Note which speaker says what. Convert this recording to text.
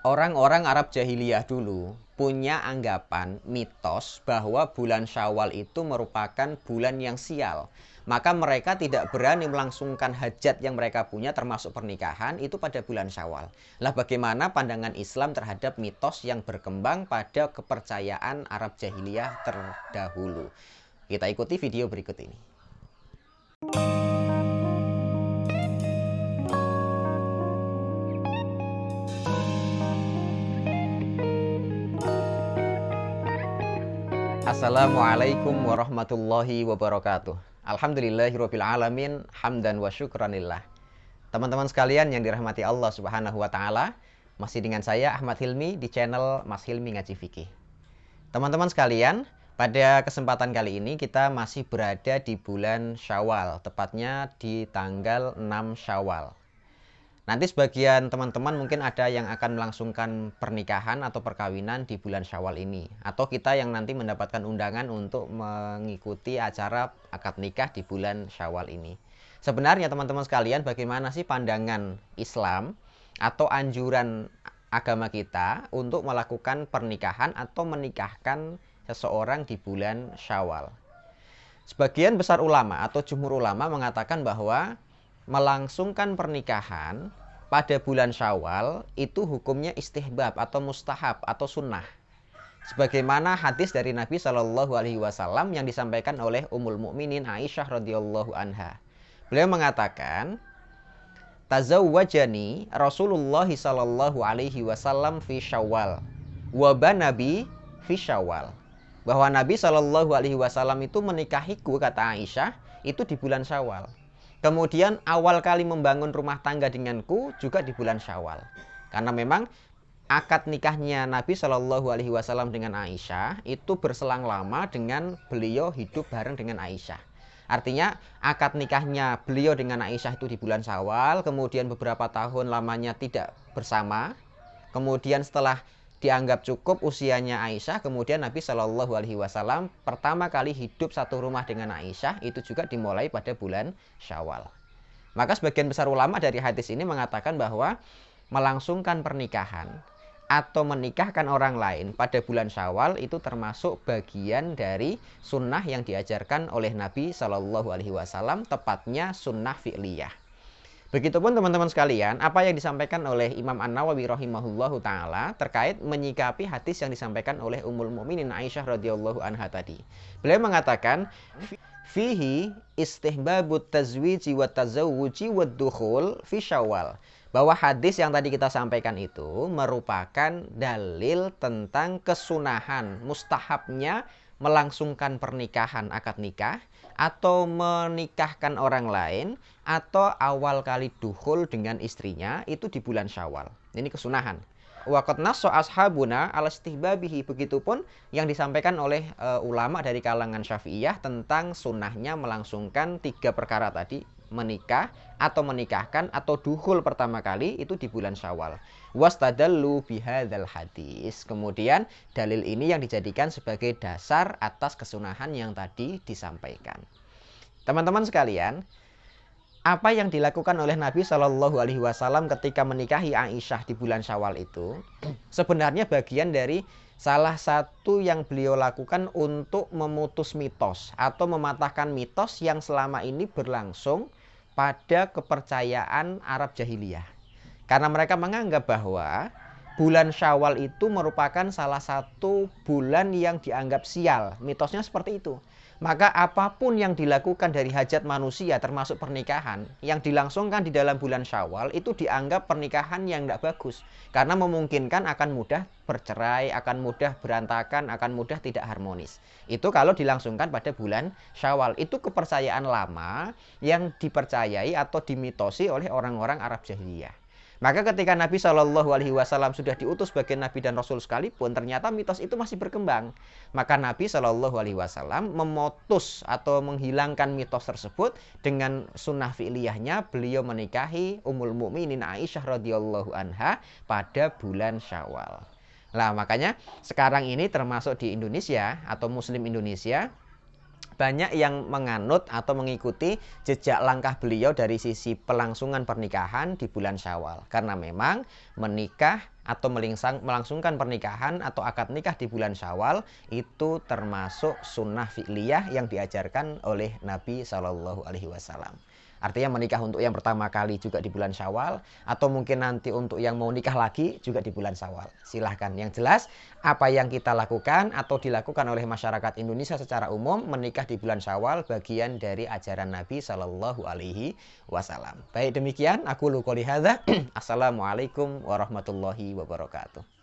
Speaker 1: Orang-orang Arab jahiliyah dulu punya anggapan mitos bahwa bulan Syawal itu merupakan bulan yang sial. Maka mereka tidak berani melangsungkan hajat yang mereka punya termasuk pernikahan itu pada bulan Syawal. Lah bagaimana pandangan Islam terhadap mitos yang berkembang pada kepercayaan Arab jahiliyah terdahulu? Kita ikuti video berikut ini. Assalamualaikum warahmatullahi wabarakatuh. Alhamdulillahirabbil alamin, hamdan wa syukranillah. Teman-teman sekalian yang dirahmati Allah Subhanahu wa taala, masih dengan saya Ahmad Hilmi di channel Mas Hilmi Ngaji Fikih. Teman-teman sekalian, pada kesempatan kali ini kita masih berada di bulan Syawal, tepatnya di tanggal 6 Syawal. Nanti sebagian teman-teman mungkin ada yang akan melangsungkan pernikahan atau perkawinan di bulan Syawal ini. Atau kita yang nanti mendapatkan undangan untuk mengikuti acara akad nikah di bulan Syawal ini. Sebenarnya teman-teman sekalian, bagaimana sih pandangan Islam atau anjuran agama kita untuk melakukan pernikahan atau menikahkan seseorang di bulan Syawal? Sebagian besar ulama atau jumhur ulama mengatakan bahwa melangsungkan pernikahan pada bulan Syawal itu hukumnya istihbab atau mustahab atau sunnah. Sebagaimana hadis dari Nabi Shallallahu Alaihi Wasallam yang disampaikan oleh Ummul Mukminin Aisyah radhiyallahu anha. Beliau mengatakan, "Tazawwajani Rasulullah Shallallahu Alaihi Wasallam fi Syawal, wa banabi fi Syawal." Bahwa Nabi Shallallahu Alaihi Wasallam itu menikahiku, kata Aisyah, itu di bulan Syawal. Kemudian awal kali membangun rumah tangga denganku juga di bulan Syawal. Karena memang akad nikahnya Nabi Shallallahu Alaihi Wasallam dengan Aisyah itu berselang lama dengan beliau hidup bareng dengan Aisyah. Artinya akad nikahnya beliau dengan Aisyah itu di bulan Syawal, kemudian beberapa tahun lamanya tidak bersama. Kemudian setelah dianggap cukup usianya Aisyah, kemudian Nabi Shallallahu Alaihi Wasallam pertama kali hidup satu rumah dengan Aisyah itu juga dimulai pada bulan Syawal. Maka sebagian besar ulama dari hadis ini mengatakan bahwa melangsungkan pernikahan atau menikahkan orang lain pada bulan Syawal itu termasuk bagian dari sunnah yang diajarkan oleh Nabi Shallallahu Alaihi Wasallam, tepatnya sunnah fi'liyah. Begitupun teman-teman sekalian, apa yang disampaikan oleh Imam An-Nawawi rahimahullahu taala terkait menyikapi hadis yang disampaikan oleh Ummul Mukminin Aisyah radhiyallahu anha tadi. Beliau mengatakan, fihi istihbabut tazwiji wa tazawwuji wa dukhul fi Syawal. Bahwa hadis yang tadi kita sampaikan itu merupakan dalil tentang kesunahan, mustahabnya melangsungkan pernikahan akad nikah atau menikahkan orang lain atau awal kali dukhul dengan istrinya itu di bulan Syawal. Ini kesunahan. Waqad nassa ashabuna ala istihbabihi. Begitupun yang disampaikan oleh ulama dari kalangan Syafi'iyah tentang sunnahnya melangsungkan tiga perkara tadi, menikah atau menikahkan atau dukhul pertama kali itu di bulan Syawal. Wastadallu bihadzal hadis. Kemudian dalil ini yang dijadikan sebagai dasar atas kesunahan yang tadi disampaikan. Teman-teman sekalian, apa yang dilakukan oleh Nabi Shallallahu Alaihi Wasallam ketika menikahi Aisyah di bulan Syawal itu sebenarnya bagian dari salah satu yang beliau lakukan untuk memutus mitos atau mematahkan mitos yang selama ini berlangsung pada kepercayaan Arab jahiliyah. Karena mereka menganggap bahwa bulan Syawal itu merupakan salah satu bulan yang dianggap sial. Mitosnya seperti itu. Maka apapun yang dilakukan dari hajat manusia termasuk pernikahan yang dilangsungkan di dalam bulan Syawal itu dianggap pernikahan yang tidak bagus. Karena memungkinkan akan mudah bercerai, akan mudah berantakan, akan mudah tidak harmonis. Itu kalau dilangsungkan pada bulan Syawal. Itu kepercayaan lama yang dipercayai atau dimitosi oleh orang-orang Arab jahiliyah. Maka ketika Nabi Shallallahu Alaihi Wasallam sudah diutus sebagai Nabi dan Rasul sekalipun, ternyata mitos itu masih berkembang. Maka Nabi Shallallahu Alaihi Wasallam memutus atau menghilangkan mitos tersebut dengan sunnah fi'liyahnya. Beliau menikahi Ummul Mukminin Aisyah radhiyallahu anha pada bulan Syawal. Nah, makanya sekarang ini termasuk di Indonesia atau Muslim Indonesia banyak yang menganut atau mengikuti jejak langkah beliau dari sisi pelangsungan pernikahan di bulan Syawal. Karena memang menikah atau melangsungkan pernikahan atau akad nikah di bulan Syawal itu termasuk sunnah fi'liyah yang diajarkan oleh Nabi Shallallahu Alaihi Wasallam. Artinya menikah untuk yang pertama kali juga di bulan Syawal, atau mungkin nanti untuk yang mau nikah lagi juga di bulan Syawal. Silahkan. Yang jelas apa yang kita lakukan atau dilakukan oleh masyarakat Indonesia secara umum, menikah di bulan Syawal bagian dari ajaran Nabi Shallallahu Alaihi Wasallam. Baik, demikian aku qouli hadza. Assalamualaikum warahmatullahi wabarakatuh.